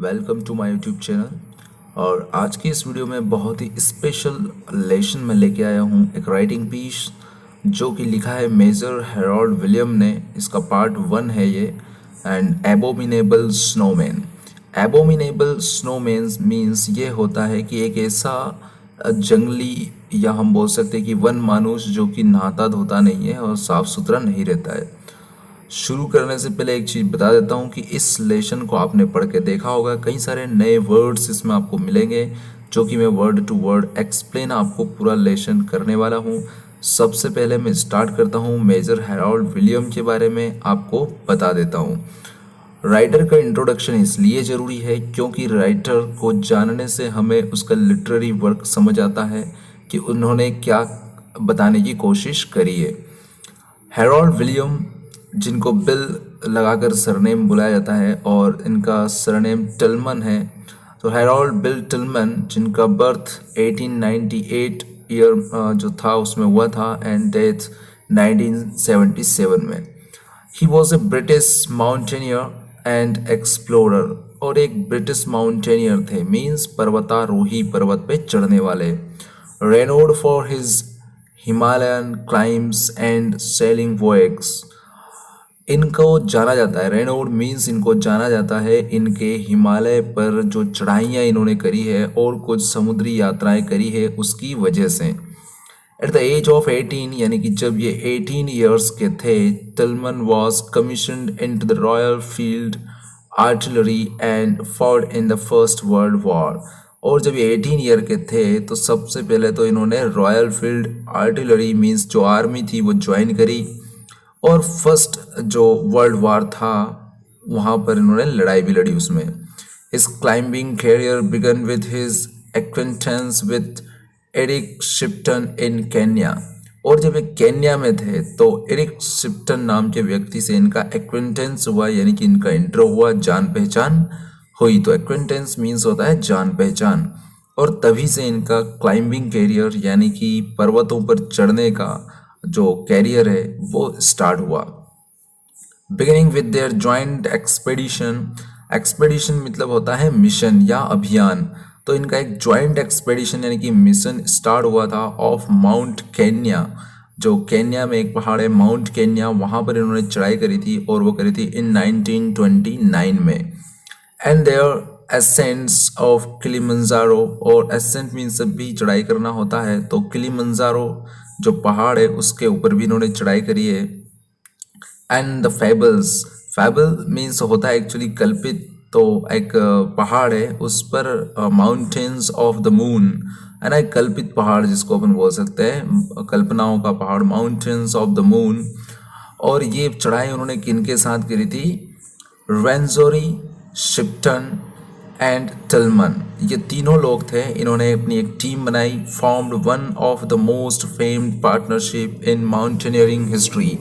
Welcome to my YouTube channel. और आज की इस वीडियो में बहुत ही स्पेशल लेसन में लेके आया हूँ एक राइटिंग पीस जो कि लिखा है मेजर हेरोल्ड विलियम ने। इसका पार्ट 1 है ये। And abominable snowman. Abominable snowman means ये होता है कि एक ऐसा जंगली या हम बोल सकते हैं कि वन मानुष जो कि नहाता धोता नहीं है और साफ सुथरा नहीं रहता है। शुरू करने से पहले एक चीज़ बता देता हूँ कि इस लेसन को आपने पढ़ के देखा होगा, कई सारे नए वर्ड्स इसमें आपको मिलेंगे जो कि मैं वर्ड टू वर्ड एक्सप्लेन आपको पूरा लेसन करने वाला हूँ। सबसे पहले मैं स्टार्ट करता हूँ मेजर हेरोल्ड विलियम के बारे में आपको बता देता हूँ। राइटर का इंट्रोडक्शन इसलिए ज़रूरी है क्योंकि राइटर को जानने से हमें उसका लिटरेरी वर्क समझ आता है कि उन्होंने क्या बताने की कोशिश करी है। हेरोल्ड विलियम, जिनको बिल लगाकर सरनेम बुलाया जाता है और इनका सरनेम टिलमन है, तो हेरोल्ड बिल टिलमन, जिनका बर्थ 1898 ईयर जो था उसमें हुआ था एंड डेथ 1977 में। He was a British mountaineer and explorer, और एक ब्रिटिश माउंटेनियर थे, मीन्स पर्वतारोही, पर्वत पे चढ़ने वाले। Renowned for his Himalayan climbs and sailing voyages, इनको जाना जाता है, रेनोड मीन्स इनको जाना जाता है इनके हिमालय पर जो चढ़ाइयाँ इन्होंने करी है और कुछ समुद्री यात्राएं करी है उसकी वजह से। एट द एज ऑफ 18, यानी कि जब ये 18 ईयर्स के थे, Tilman was commissioned into the Royal Field Artillery and fought in the First World War. और जब ये 18 ईयर के थे तो सबसे पहले तो इन्होंने रॉयल फील्ड आर्टिलरी मीन्स जो आर्मी थी वो ज्वाइन करी, और फर्स्ट जो वर्ल्ड वार था वहाँ पर इन्होंने लड़ाई भी लड़ी उसमें। His climbing career began with his acquaintance with Eric Shipton in Kenya. और जब ये केन्या में थे तो एरिक शिप्टन नाम के व्यक्ति से इनका एक्वेंटेंस हुआ, यानी कि इनका इंट्रो हुआ, जान पहचान हुई। तो एक्वेंटेंस मीन्स होता है जान पहचान, और तभी से इनका क्लाइंबिंग कैरियर यानी कि पर्वतों पर चढ़ने का जो कैरियर है वो स्टार्ट हुआ। Beginning with their joint expedition, expedition मतलब होता है मिशन या अभियान, तो इनका एक जॉइंट एक्सपेडिशन यानी कि मिशन स्टार्ट हुआ था ऑफ माउंट केन्या, जो केन्या में एक पहाड़ है माउंट केन्या, वहाँ पर इन्होंने चढ़ाई करी थी और वो करी थी इन 1929 में। And their ascents of Kilimanjaro, और एसेंट मीन्स भी चढ़ाई करना होता है, तो किलिमंजारो जो पहाड़ है उसके ऊपर भी इन्होंने चढ़ाई करी है। And the fables, fable means होता है एक्चुअली कल्पित, तो एक पहाड़ है उस पर माउंटेन्स ऑफ द मून है ना, एक कल्पित पहाड़ जिसको अपन बोल सकते हैं, कल्पनाओं का पहाड़, माउंटेन्स ऑफ द मून। और ये चढ़ाई उन्होंने किनके साथ करी थी? रेंजोरी, शिप्टन एंड टिलमन, ये तीनों लोग थे। इन्होंने अपनी एक टीम बनाई, formed one of the most famed partnership in mountaineering history,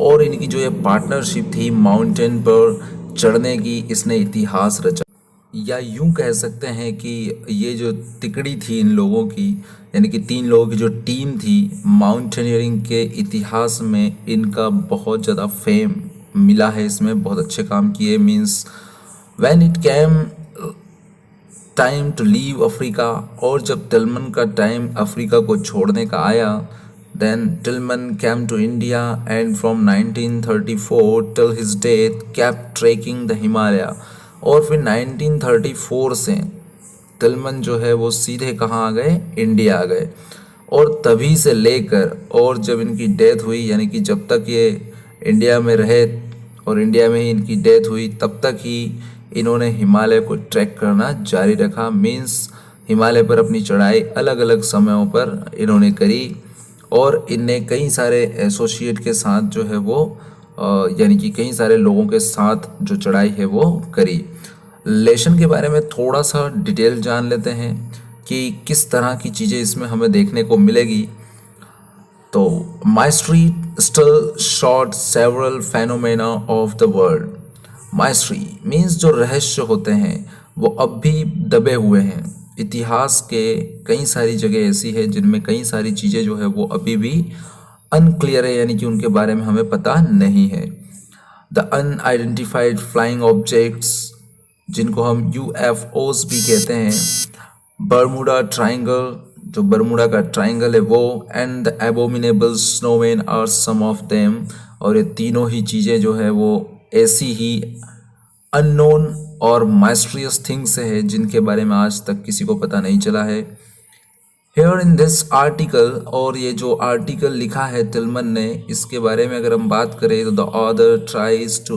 और इनकी जो ये पार्टनरशिप थी माउंटेन पर चढ़ने की, इसने इतिहास रचा। या यूं कह सकते हैं कि ये जो तिकड़ी थी इन लोगों की, यानी कि 3 लोगों की जो टीम थी, माउंटेनियरिंग के इतिहास में इनका बहुत ज़्यादा फेम मिला है, इसमें बहुत अच्छे काम किए। Means when it came time to leave Africa, और जब टिलमन का टाइम अफ्रीका को छोड़ने का आया, then Tilman came to India and from 1934 till his death kept trekking the Himalaya. और फिर 1934 से टिलमन जो है वो सीधे कहाँ आ गए? इंडिया आ गए। और तभी से लेकर और जब इनकी डेथ हुई, यानी कि जब तक ये इंडिया में रहे और इंडिया में ही इनकी डेथ हुई, तब तक ही इन्होंने हिमालय को ट्रैक करना जारी रखा। मीन्स हिमालय पर अपनी चढ़ाई अलग अलग समयों पर इन्होंने करी, और इनने कई सारे एसोसिएट के साथ जो है वो यानी कि कई सारे लोगों के साथ जो चढ़ाई है वो करी। लेसन के बारे में थोड़ा सा डिटेल जान लेते हैं कि किस तरह की चीज़ें इसमें हमें देखने को मिलेगी। तो mystery still shot several phenomena of the world. Mystery means जो रहस्य होते हैं वो अब भी दबे हुए हैं। इतिहास के कई सारी जगह ऐसी है जिनमें कई सारी चीज़ें जो है वो अभी भी अनक्लियर है, यानी कि उनके बारे में हमें पता नहीं है। द अनआइडेंटिफाइड फ्लाइंग ऑब्जेक्ट्स जिनको हम यूएफओस भी कहते हैं, बर्मुडा ट्राइंगल, जो बर्मुडा का ट्राइंगल है वो, and the abominable snowman are some of them. और ये तीनों ही चीज़ें जो है वो ऐसी ही अननोन और माइस्ट्रियस थिंग्स है जिनके बारे में आज तक किसी को पता नहीं चला है। हेयर इन दिस आर्टिकल, और ये जो आर्टिकल लिखा है तिलमन ने, इसके बारे में अगर हम बात करें तो the author tries to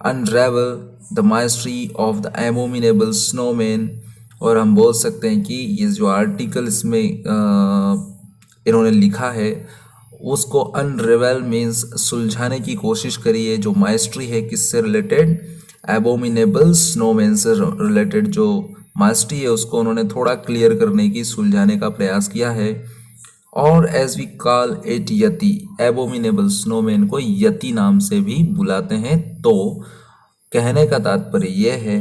unravel the mystery of the abominable snowman. और हम बोल सकते हैं कि ये जो आर्टिकल इसमें इन्होंने लिखा है उसको अनरेवल मीन्स सुलझाने की कोशिश करी है। जो माइस्ट्री है किससे रिलेटेड, एबोमिनेबल स्नोमैन से रिलेटेड जो माइस्ट्री है उसको उन्होंने थोड़ा क्लियर करने की, सुलझाने का प्रयास किया है। और as we call it yeti, abominable snowman को यति नाम से भी बुलाते हैं। तो कहने का तात्पर्य यह है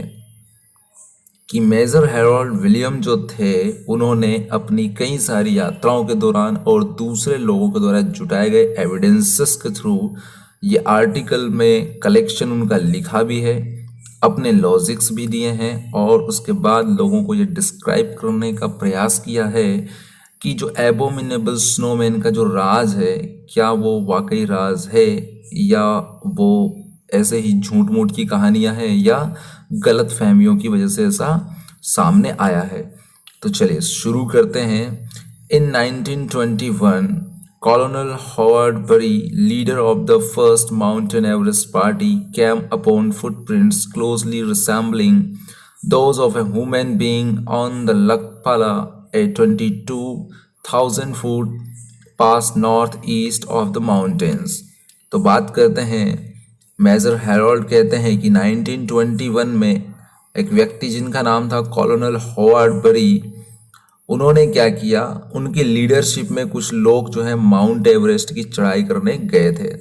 कि मेजर हैरोल्ड विलियम जो थे उन्होंने अपनी कई सारी यात्राओं के दौरान और दूसरे लोगों के द्वारा जुटाए गए एविडेंसेस के थ्रू ये आर्टिकल में कलेक्शन उनका लिखा भी है, अपने लॉजिक्स भी दिए हैं, और उसके बाद लोगों को ये डिस्क्राइब करने का प्रयास किया है कि जो एबोमिनेबल स्नोमैन का जो राज है क्या वो वाकई राज है या वो ऐसे ही झूठ मूठ की कहानियां हैं या गलत फहमियों की वजह से ऐसा सामने आया है। तो चलिए शुरू करते हैं। इन 1921 कॉलोनल हॉवर्ड बरी, leader of the first mountain Everest party, came upon footprints closely resembling those of a human being on the Lakpala, a 22,000 foot pass northeast of the mountains। तो बात करते हैं, मेजर हैरोल्ड कहते हैं कि 1921 में एक व्यक्ति जिनका नाम था कॉलोनल हॉवर्ड बरी, उन्होंने क्या किया, उनकी लीडरशिप में कुछ लोग जो है माउंट एवरेस्ट की चढ़ाई करने गए थे।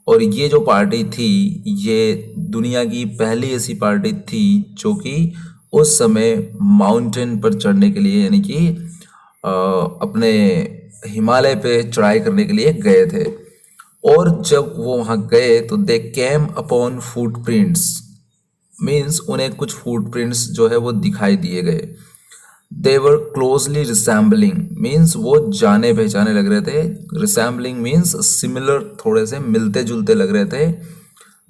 और ये जो पार्टी थी ये दुनिया की पहली ऐसी पार्टी थी जो कि उस समय माउंटेन पर चढ़ने के लिए, यानी कि अपने हिमालय पे चढ़ाई करने के लिए गए थे। और जब वो वहाँ गए तो दे केम अपॉन फुटप्रिंट्स, मीन्स उन्हें कुछ फुटप्रिंट्स जो है वो दिखाई दिए गए। दे वर क्लोजली रिसेंबलिंग, मीन्स वो जाने पहचाने लग रहे थे। रिसेंबलिंग मीन्स सिमिलर, थोड़े से मिलते जुलते लग रहे थे।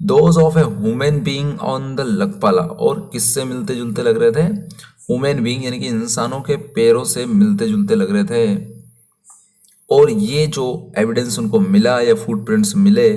Those of a human being on the Lakpala, और किससे मिलते जुलते लग रहे थे, ह्यूमन बीइंग यानी कि इंसानों के पैरों से मिलते जुलते लग रहे थे। और ये जो एविडेंस उनको मिला या फुटप्रिंट्स मिले,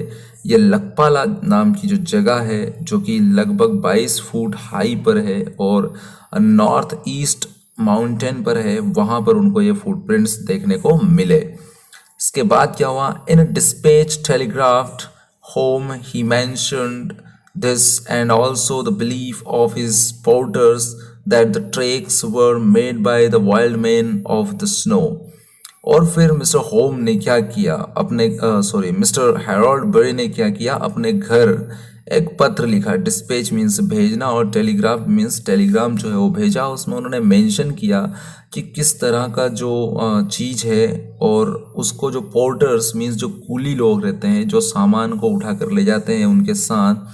ये लकपाला नाम की जो जगह है जो कि लगभग 22 फुट हाई पर है और नॉर्थ ईस्ट माउंटेन पर है, वहाँ पर उनको ये फुटप्रिंट्स देखने को मिले। इसके बाद क्या हुआ, in dispatch telegraphed home he mentioned this and also the belief of his porters that the tracks were made by the wild man of the snow. और फिर मिस्टर होम ने क्या किया, मिस्टर हैरोल्ड बरी ने क्या किया, अपने घर एक पत्र लिखा। डिस्पैच मीन्स भेजना और टेलीग्राफ मीन्स टेलीग्राम जो है वो भेजा। उसमें उन्होंने मेंशन किया कि किस तरह का जो चीज़ है, और उसको जो पोर्टर्स मीन्स जो कूली लोग रहते हैं जो सामान को उठा कर ले जाते हैं उनके साथ,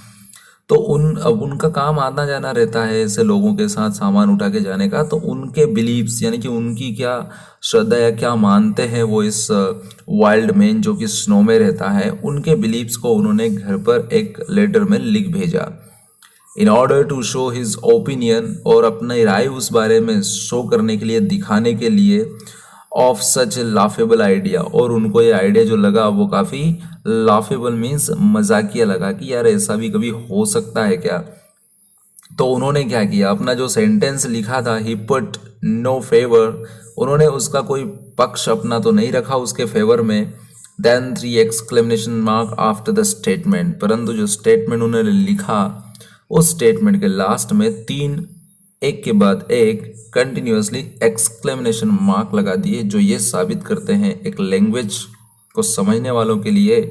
तो उनका काम आना जाना रहता है ऐसे लोगों के साथ सामान उठा के जाने का। तो उनके बिलीव्स यानी कि उनकी क्या श्रद्धा या क्या मानते हैं वो इस वाइल्ड मैन जो कि स्नो में रहता है, उनके बिलीव्स को उन्होंने घर पर एक लेटर में लिख भेजा। In order to show his opinion, और अपनी राय उस बारे में शो करने के लिए, दिखाने के लिए, ऑफ सच लाफेबल आइडिया। और उनको ये आइडिया जो लगा वो काफ़ी लाफेबल मीन्स मजाकिया लगा कि यार ऐसा भी कभी हो सकता है क्या। तो उन्होंने क्या किया, अपना जो सेंटेंस लिखा था ही पुट नो फेवर, उन्होंने उसका कोई पक्ष अपना तो नहीं रखा उसके फेवर में। Then 3 exclamation mark after the statement, परंतु जो स्टेटमेंट उन्होंने लिखा उस स्टेटमेंट के लास्ट में 3 एक के बाद एक कंटिन्यूसली एक्सक्लेमेशन मार्क लगा दिए, जो ये साबित करते हैं एक लैंग्वेज को समझने वालों के लिए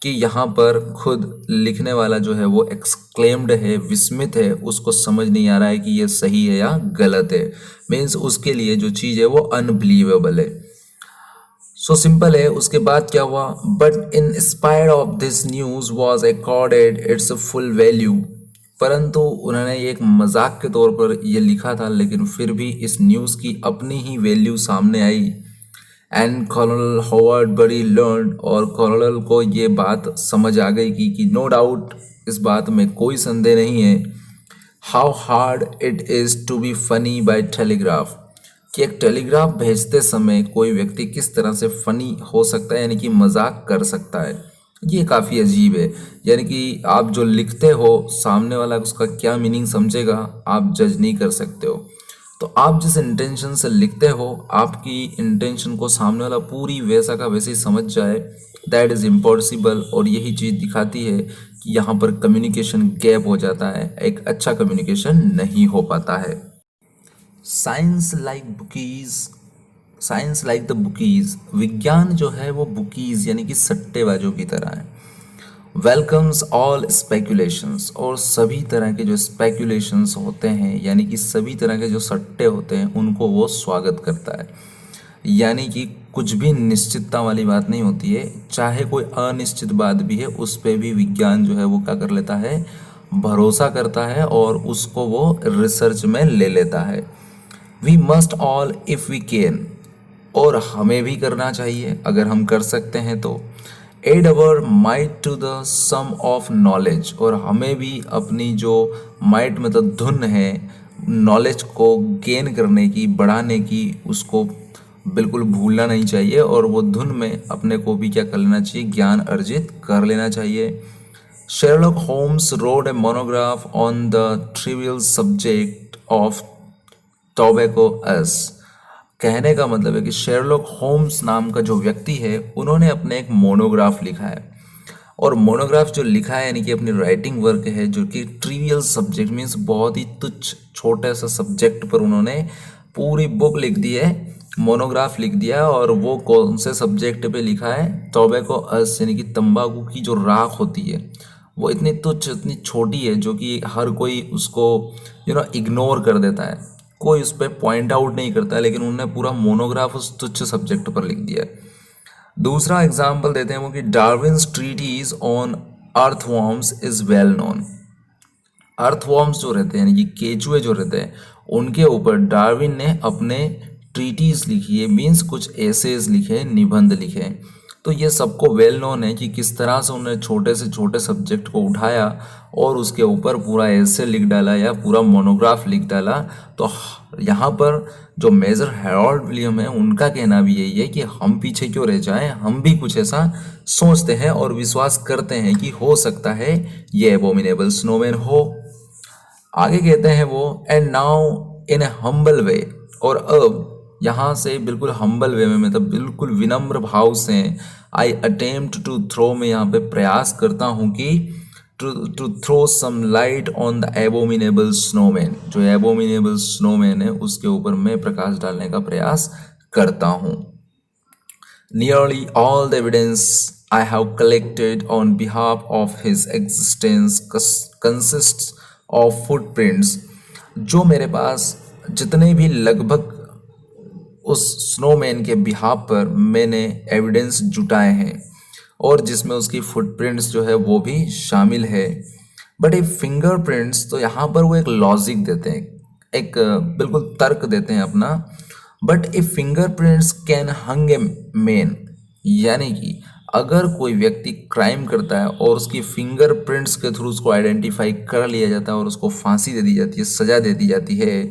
कि यहाँ पर खुद लिखने वाला जो है वो एक्सक्लेम्ड है, विस्मित है, उसको समझ नहीं आ रहा है कि ये सही है या गलत है। मीन्स उसके लिए जो चीज़ है वो अनबिलीवेबल है। सो सिंपल है। उसके बाद क्या हुआ, but in spite of this news was accorded it's full value, परंतु उन्होंने ये एक मजाक के तौर पर ये लिखा था, लेकिन फिर भी इस न्यूज़ की अपनी ही वैल्यू सामने आई। एंड कॉलोनल हॉवर्ड बरी लर्न, और कॉलोनल को ये बात समझ आ गई कि नो डाउट, इस बात में कोई संदेह नहीं है, how hard it is to be funny by telegraph, कि एक टेलीग्राफ भेजते समय कोई व्यक्ति किस तरह से फनी हो सकता है, यानी कि मजाक कर सकता है। ये काफ़ी अजीब है, यानी कि आप जो लिखते हो सामने वाला उसका क्या मीनिंग समझेगा आप जज नहीं कर सकते हो। तो आप जिस इंटेंशन से लिखते हो, आपकी इंटेंशन को सामने वाला पूरी वैसा का वैसे ही समझ जाए, दैट इज़ इम्पॉसिबल। और यही चीज़ दिखाती है कि यहाँ पर कम्युनिकेशन गैप हो जाता है, एक अच्छा कम्युनिकेशन नहीं हो पाता है। Science like bookies, science like the bookies, विज्ञान जो है वो बुकीज़ यानी कि सट्टेबाजों की तरह है। वेलकम्स ऑल स्पेकुलेशंस, और सभी तरह के जो स्पेकुलेशंस होते हैं यानी कि सभी तरह के जो सट्टे होते हैं उनको वो स्वागत करता है। यानी कि कुछ भी निश्चितता वाली बात नहीं होती है, चाहे कोई अनिश्चित बात भी है उस पर भी विज्ञान जो है वो क्या कर लेता है, भरोसा करता है और उसको वो रिसर्च में ले लेता है। We must all if we can, और हमें भी करना चाहिए अगर हम कर सकते हैं तो। Add our mite to the sum of knowledge, और हमें भी अपनी जो माइट मतलब धुन है नॉलेज को गेन करने की, बढ़ाने की, उसको बिल्कुल भूलना नहीं चाहिए, और वो धुन में अपने को भी क्या कर लेना चाहिए, ज्ञान अर्जित कर लेना चाहिए। Sherlock Holmes wrote a monograph on the trivial subject of tobacco ash, कहने का मतलब है कि शेरलॉक होम्स नाम का जो व्यक्ति है उन्होंने अपने एक मोनोग्राफ लिखा है, और मोनोग्राफ जो लिखा है यानी कि अपनी राइटिंग वर्क है जो कि ट्रिवियल सब्जेक्ट मीन्स बहुत ही तुच्छ छोटे सा सब्जेक्ट पर उन्होंने पूरी बुक लिख दी है, मोनोग्राफ लिख दिया। और वो कौन से सब्जेक्ट पे लिखा है, टोबैको अस यानी कि तंबाकू की जो राख होती है वो इतनी तुच्छ इतनी छोटी है जो कि हर कोई उसको इग्नोर कर देता है, कोई उस पर पॉइंट आउट नहीं करता, लेकिन उन्होंने पूरा मोनोग्राफ उस तुच्छ सब्जेक्ट पर लिख दिया है। दूसरा एग्जाम्पल देते हैं वो कि Darwin's treatise on earthworms is well known. Earthworms जो रहते हैं यानी कि केचुए जो रहते हैं उनके ऊपर डार्विन ने अपने ट्रीटीज लिखी है, मीन्स कुछ एसेज लिखे, निबंध लिखे। तो ये सबको वेल नोन है कि किस तरह से उन्होंने छोटे से छोटे सब्जेक्ट को उठाया और उसके ऊपर पूरा एसे लिख डाला या पूरा मोनोग्राफ लिख डाला। तो यहाँ पर जो मेजर हेरोल्ड विलियम है उनका कहना भी यही है कि हम पीछे क्यों रह जाएं, हम भी कुछ ऐसा सोचते हैं और विश्वास करते हैं कि हो सकता है ये एबोमिनेबल स्नोमैन हो। आगे कहते हैं वो and now in a humble way, और अब यहाँ से बिल्कुल हम्बल वे में मतलब बिल्कुल विनम्र भाव से आई अटेम्प्ट टू थ्रो, में यहाँ पे प्रयास करता हूँ कि to throw some light on the abominable snowman, जो एबोमिनेबल स्नोमैन है उसके ऊपर मैं प्रकाश डालने का प्रयास करता हूँ। Nearly all the evidence I have collected on behalf of his existence consists of footprints, जो मेरे पास जितने भी लगभग उस स्नोमैन के बिहाफ पर मैंने एविडेंस जुटाए हैं और जिसमें उसकी फुटप्रिंट्स जो है वो भी शामिल है। बट ये फिंगरप्रिंट्स, तो यहाँ पर वो एक लॉजिक देते हैं, एक बिल्कुल तर्क देते हैं अपना। But A fingerprints can hung a man, यानी कि अगर कोई व्यक्ति क्राइम करता है और उसकी फिंगरप्रिंट्स के थ्रू उसको आइडेंटिफाई कर लिया जाता है और उसको फांसी दे दी जाती है, सजा दे दी जाती है,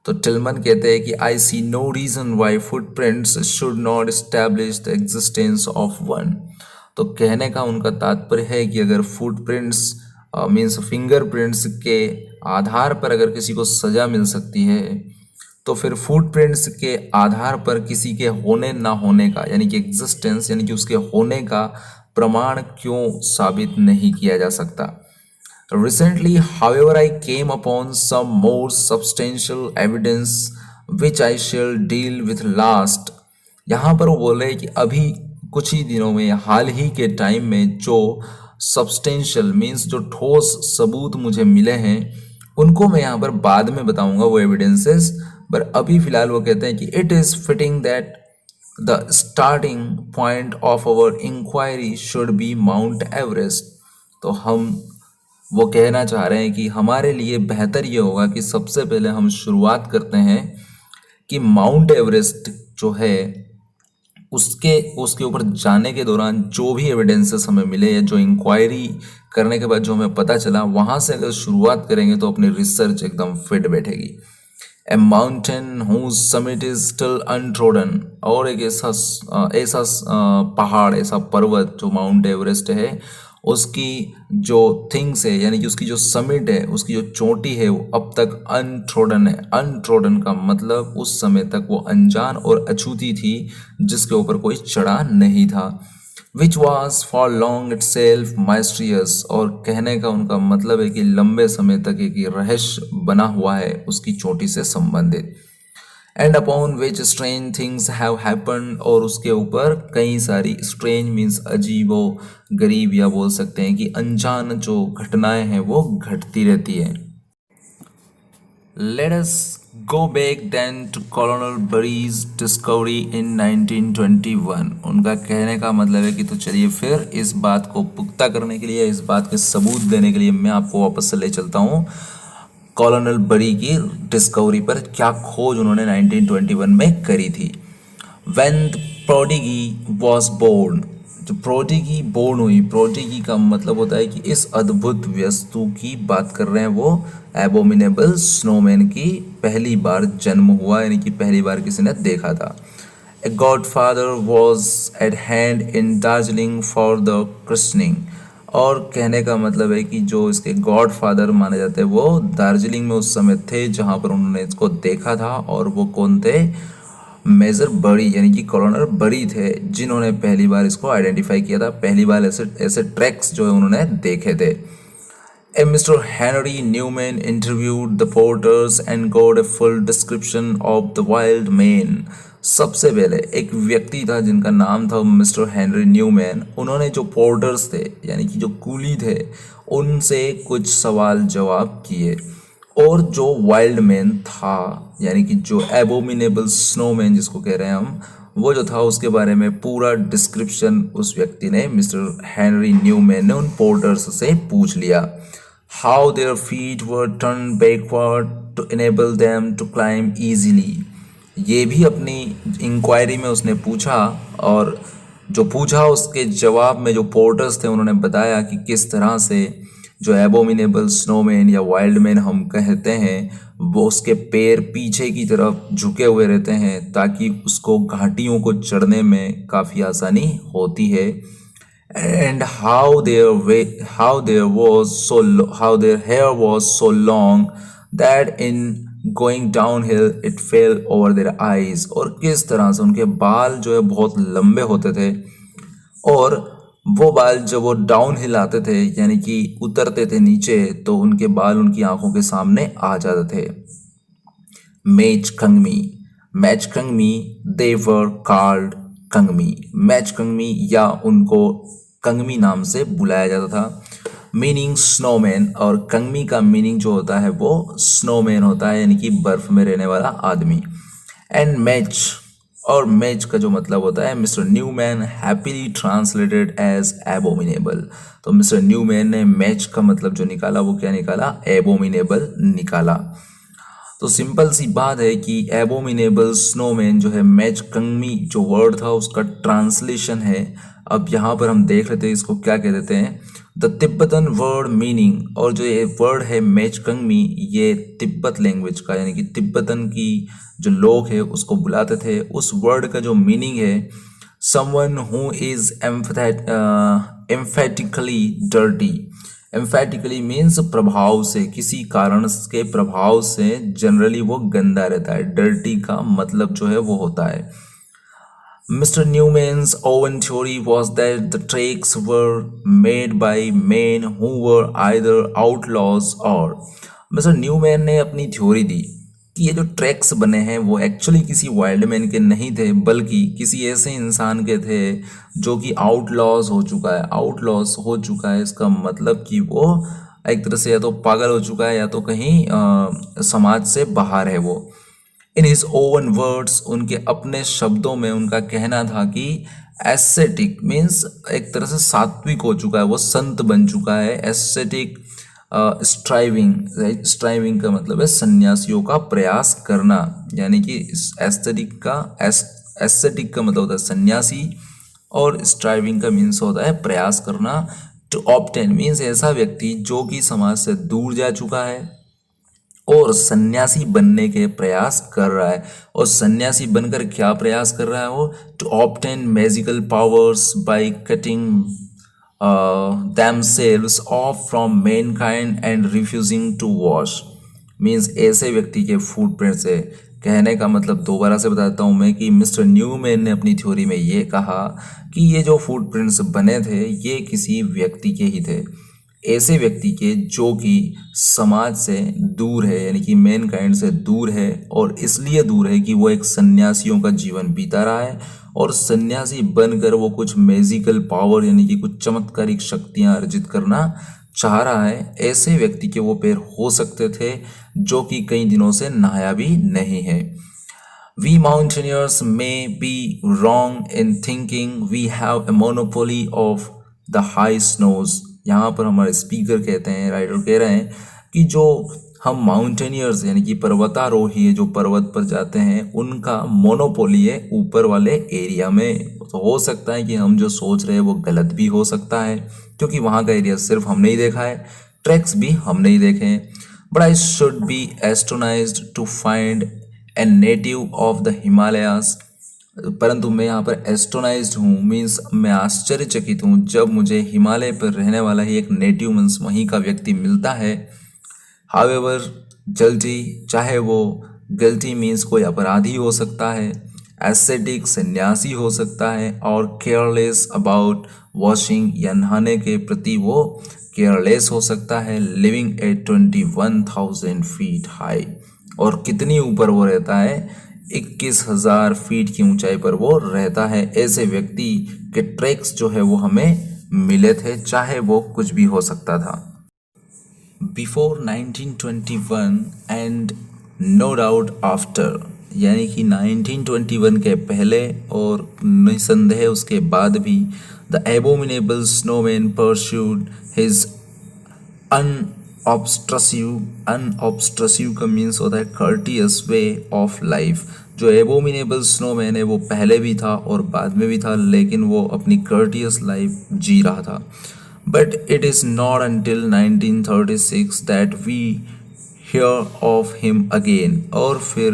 तो टिलमन कहते हैं कि I see no reason why footprints should not establish the existence of one. तो कहने का उनका तात्पर्य है कि अगर फुटप्रिंट्स मीन्स फिंगरप्रिंट्स के आधार पर अगर किसी को सजा मिल सकती है, तो फिर फुटप्रिंट्स के आधार पर किसी के होने ना होने का यानी कि एग्जिस्टेंस यानी कि उसके होने का प्रमाण क्यों साबित नहीं किया जा सकता। Recently, however, I came upon some more substantial evidence which I shall deal with last। यहाँ पर वो बोल रहे हैं कि अभी कुछ ही दिनों में, हाल ही के टाइम में जो सब्सटेंशियल मीन्स जो ठोस सबूत मुझे मिले हैं उनको मैं यहाँ पर बाद में बताऊंगा वो एविडेंसेस। पर अभी फिलहाल वो कहते हैं कि it is fitting that the starting point of our inquiry should be Mount Everest. तो हम वो कहना चाह रहे हैं कि हमारे लिए बेहतर ये होगा कि सबसे पहले हम शुरुआत करते हैं कि माउंट एवरेस्ट जो है उसके उसके ऊपर जाने के दौरान जो भी एविडेंसेस हमें मिले या जो इंक्वायरी करने के बाद जो हमें पता चला, वहाँ से अगर शुरुआत करेंगे तो अपनी रिसर्च एकदम फिट बैठेगी। ए mountain whose summit is still untrodden, और एक ऐसा पहाड़, ऐसा पर्वत जो माउंट एवरेस्ट है, उसकी जो थिंग्स है यानी कि उसकी जो समिट है, उसकी जो चोटी है, वो अब तक अनट्रोडन है। अनट्रोडन का मतलब उस समय तक वो अनजान और अछूती थी, जिसके ऊपर कोई चढ़ा नहीं था। Which was for long itself mysterious, और कहने का उनका मतलब है कि लंबे समय तक एक रहस्य बना हुआ है उसकी चोटी से संबंधित। And upon which strange things have happened, और उसके ऊपर कई सारी, स्ट्रेंज मीन्स अजीबो गरीब, या बोल सकते हैं कि अनजान जो घटनाएं हैं वो घटती रहती है। Let us go back then to Colonel Burry's discovery in 1921। उनका कहने का मतलब है कि तो चलिए फिर इस बात को पुख्ता करने के लिए, इस बात के सबूत देने के लिए मैं आपको वापस से ले चलता हूँ कॉलोनल बरी की डिस्कवरी पर। क्या खोज उन्होंने 1921 में करी थी। When the prodigy was born, जो प्रोडिगी बोर्न हुई, प्रोडिगी का मतलब होता है कि इस अद्भुत वस्तु की बात कर रहे हैं, वो एबोमिनेबल स्नोमैन की पहली बार जन्म हुआ, यानी कि पहली बार किसी ने देखा था। A godfather was at hand in Darjeeling for the christening, और कहने का मतलब है कि जो इसके गॉड फादर माने जाते हैं वो दार्जिलिंग में उस समय थे जहाँ पर उन्होंने इसको देखा था, और वो कौन थे, मेजर बरी यानी कि कॉलोनल बरी थे, जिन्होंने पहली बार इसको आइडेंटिफाई किया था, पहली बार ऐसे ऐसे ट्रैक्स जो है उन्होंने देखे थे। A mister Henry Newman interviewed the porters and got a full description of the wild man. सबसे पहले एक व्यक्ति था जिनका नाम था मिस्टर हेनरी न्यूमैन। उन्होंने जो पोर्टर्स थे यानी कि जो कूली थे, उनसे कुछ सवाल जवाब किए, और जो वाइल्ड मैन था यानी कि जो एबोमिनेबल स्नोमैन जिसको कह रहे हैं हम, वो जो था उसके बारे में पूरा डिस्क्रिप्शन उस व्यक्ति ने, मिस्टर हेनरी न्यूमैन ने, उन पोर्टर्स से पूछ लिया। How their feet were turn backward to enable them to climb easily, ये भी अपनी इंक्वायरी में उसने पूछा, और जो पूछा उसके जवाब में जो पोर्टर्स थे उन्होंने बताया कि किस तरह से जो एबोमिनेबल स्नोमैन या वाइल्ड मैन हम कहते हैं, वो उसके पैर पीछे की तरफ झुके हुए रहते हैं ताकि उसको घाटियों को चढ़ने में काफ़ी आसानी होती है। And how their hair was so long that in going down hill it fell over their eyes, और किस तरह से उनके बाल जो है बहुत लंबे होते थे, और वो बाल जब वो डाउन हिल आते थे यानी कि उतरते थे नीचे, तो उनके बाल उनकी आंखों के सामने आ जाते थे। Metch Kangmi they were called Kangmi, Metch Kangmi या उनको कंगमी नाम से बुलाया जाता था, मीनिंग स्नोमैन, और कंगमी का मीनिंग जो होता है वो स्नोमैन होता है यानी कि बर्फ में रहने वाला आदमी। एंड मैच, और मैच का जो मतलब होता है, Mr Newman happily translated as abominable. तो मिस्टर न्यूमैन ने मैच का मतलब जो निकाला वो क्या निकाला, एबोमिनेबल निकाला। तो सिंपल सी बात है कि एबोमिनेबल स्नोमैन जो है, मैच कंगमी जो वर्ड था उसका ट्रांसलेशन है। अब यहाँ पर हम देख लेते हैं इसको क्या कह देते हैं, द तिब्बतन वर्ड मीनिंग, और जो ये वर्ड है मैच कंगमी, ये तिब्बत लैंग्वेज का यानी कि तिब्बतन की जो लोग हैं उसको बुलाते थे। उस वर्ड का जो मीनिंग है, someone who is emphatically dirty, emphatically means प्रभाव से, किसी कारण के प्रभाव से जनरली वो गंदा रहता है। डर्टी का मतलब जो है वो होता है। Mr. Newman's own theory was that the tracks were made by men who were either outlaws or, Mr. Newman ने अपनी थ्योरी दी कि ये जो ट्रैक्स बने हैं वो एक्चुअली किसी वाइल्ड मैन के नहीं थे, बल्कि किसी ऐसे इंसान के थे जो कि आउटलॉज हो चुका है। आउटलॉज हो चुका है इसका मतलब कि वो एक तरह से या तो पागल हो चुका है या तो कहीं समाज से बाहर है वो। इन हिज ओवन वर्ड्स, उनके अपने शब्दों में उनका कहना था कि एस्थेटिक मीन्स एक तरह से सात्विक हो चुका है, वो संत बन चुका है। एस्थेटिक स्ट्राइविंग, स्ट्राइविंग का मतलब है सन्यासियों का प्रयास करना, यानी कि एस्थेटिक का मतलब होता है सन्यासी, और स्ट्राइविंग का मीन्स होता है प्रयास करना। टू ऑब्टेन मीन्स ऐसा व्यक्ति जो कि समाज से दूर जा चुका है और सन्यासी बनने के प्रयास कर रहा है। और सन्यासी बनकर क्या प्रयास कर रहा है वो? To obtain magical powers by cutting themselves off from mankind and refusing to wash। Means ऐसे व्यक्ति के फुटप्रिंट से, कहने का मतलब दोबारा से बताता हूँ मैं कि मिस्टर न्यूमैन ने अपनी थ्योरी में ये कहा कि ये जो फुटप्रिंट्स बने थे ये किसी व्यक्ति के ही थे, ऐसे व्यक्ति के जो कि समाज से दूर है, यानी कि मेन काइंड से दूर है, और इसलिए दूर है कि वो एक सन्यासियों का जीवन बीता रहा है और सन्यासी बनकर वो कुछ मैजिकल पावर यानी कि कुछ चमत्कारिक शक्तियां अर्जित करना चाह रहा है। ऐसे व्यक्ति के वो पैर हो सकते थे जो कि कई दिनों से नहाया भी नहीं है। We mountaineers may be wrong in thinking we have a monopoly of the high snows। यहाँ पर हमारे स्पीकर कहते हैं, राइटर कह रहे हैं कि जो हम माउंटेनियर्स यानी कि पर्वतारोही है जो पर्वत पर जाते हैं उनका मोनोपोली है ऊपर वाले एरिया में। तो हो सकता है कि हम जो सोच रहे हैं वो गलत भी हो सकता है, क्योंकि वहाँ का एरिया सिर्फ हमने ही देखा है, ट्रैक्स भी हमने ही देखे हैं। But I should be astonished to find a native of the Himalayas. परंतु मैं यहाँ पर एस्ट्रोनाइज्ड हूँ, मीन्स मैं आश्चर्यचकित हूँ जब मुझे हिमालय पर रहने वाला ही एक नेटिव मीन्स वहीं का व्यक्ति मिलता है। हावेवर जल्दी, चाहे वो गलती मीन्स कोई अपराधी हो सकता है, एस्थेटिक सन्यासी हो सकता है, और केयरलेस अबाउट वॉशिंग या नहाने के प्रति वो केयरलेस हो सकता है। लिविंग एट 21,000 फीट हाई, और कितनी ऊपर वो रहता है? 21,000 फीट की ऊंचाई पर वो रहता है। ऐसे व्यक्ति के ट्रैक्स जो है वो हमें मिले थे, चाहे वो कुछ भी हो सकता था। Before 1921 and no doubt after, यानी कि 1921 के पहले और निसंदेह उसके बाद भी, the abominable snowman pursued his unobtrusive का मीन्स होता है कर्टियस वे ऑफ लाइफ। जो एबोमिनेबल स्नोमैन है वो पहले भी था और बाद में भी था, लेकिन वो अपनी कर्टियस लाइफ जी रहा था। But it is not until 1936 that we hear of him again, और फिर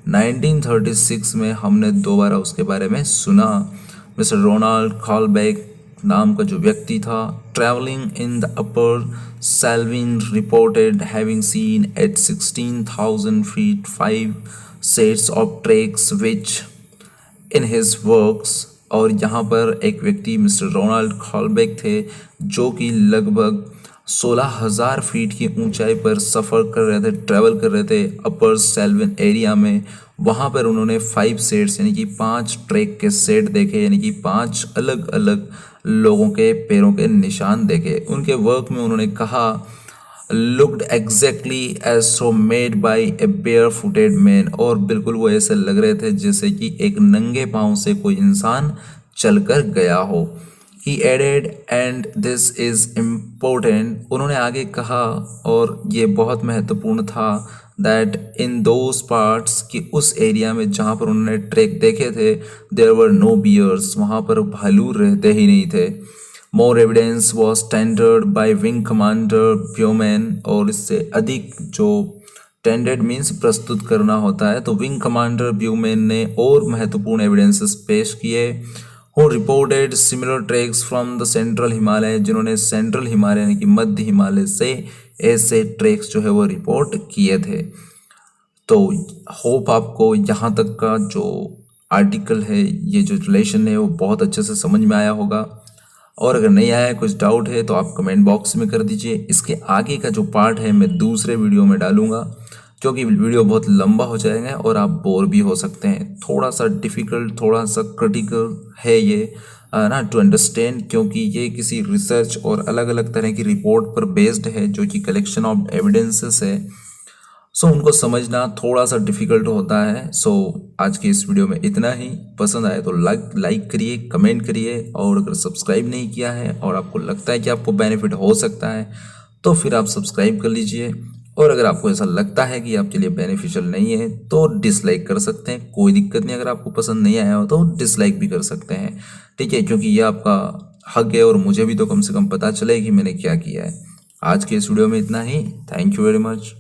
1936 में हमने दोबारा उसके बारे में सुना। मिस्टर रोनाल्ड कॉलबैक नाम का जो व्यक्ति था, travelling in the upper Selwyn, reported having seen at 16,000 feet 5 sets of tracks which in his works. और यहाँ पर एक व्यक्ति मिस्टर रोनाल्ड कॉलबैक थे जो कि लगभग 16,000 फीट की ऊंचाई पर सफ़र कर रहे थे, ट्रैवल कर रहे थे अपर सेल्विन एरिया में। वहाँ पर उन्होंने 5 सेट्स यानी कि 5 ट्रैक के सेट देखे, यानी कि 5 अलग अलग लोगों के पैरों के निशान देखे। उनके वर्क में उन्होंने कहा, looked exactly as so made by a bare footed man, और बिल्कुल वो ऐसे लग रहे थे जैसे कि एक नंगे पाँव से कोई इंसान चलकर गया हो। He added and this is important, उन्होंने आगे कहा और ये बहुत महत्वपूर्ण था, दैट इन दोज पार्ट्स कि उस एरिया में जहाँ पर उन्होंने ट्रैक देखे थे, देयर वर नो बियर्स, वहाँ पर भालू रहते ही नहीं थे। More evidence was tendered by wing commander Beauman, और इससे अधिक जो टेंडर्ड मीन्स प्रस्तुत करना होता है, तो विंग कमांडर ब्यूमैन ने और महत्वपूर्ण एविडेंसेस पेश किए। Who reported similar tracks from the central Himalaya, जिन्होंने सेंट्रल हिमालय यानी कि मध्य हिमालय से ऐसे ट्रैक्स जो है वो रिपोर्ट किए थे। तो होप आपको यहाँ तक का जो आर्टिकल है, ये जो रिलेशन है वो बहुत अच्छे से समझ में आया होगा, और अगर नहीं आया है, कुछ डाउट है तो आप कमेंट बॉक्स में कर दीजिए। इसके आगे का जो पार्ट है मैं दूसरे वीडियो में डालूंगा, क्योंकि वीडियो बहुत लंबा हो जाएगा और आप बोर भी हो सकते हैं। थोड़ा सा डिफ़िकल्ट, थोड़ा सा क्रिटिकल है ये ना टू अंडरस्टैंड, क्योंकि ये किसी रिसर्च और अलग अलग तरह की रिपोर्ट पर बेस्ड है जो कि कलेक्शन ऑफ एविडेंसेस है। सो उनको समझना थोड़ा सा डिफ़िकल्ट होता है। सो आज की इस वीडियो में इतना ही। पसंद आए तो लाइक करिए, कमेंट करिए, और अगर सब्सक्राइब नहीं किया है और आपको लगता है कि आपको बेनिफिट हो सकता है तो फिर आप सब्सक्राइब कर लीजिए। और अगर आपको ऐसा लगता है कि आपके लिए बेनिफिशियल नहीं है तो डिसलाइक कर सकते हैं, कोई दिक्कत नहीं। अगर आपको पसंद नहीं आया हो तो डिसलाइक भी कर सकते हैं, ठीक है, क्योंकि ये आपका हक है और मुझे भी तो कम से कम पता चले कि मैंने क्या किया है। आज के इस वीडियो में इतना ही। Thank you very much.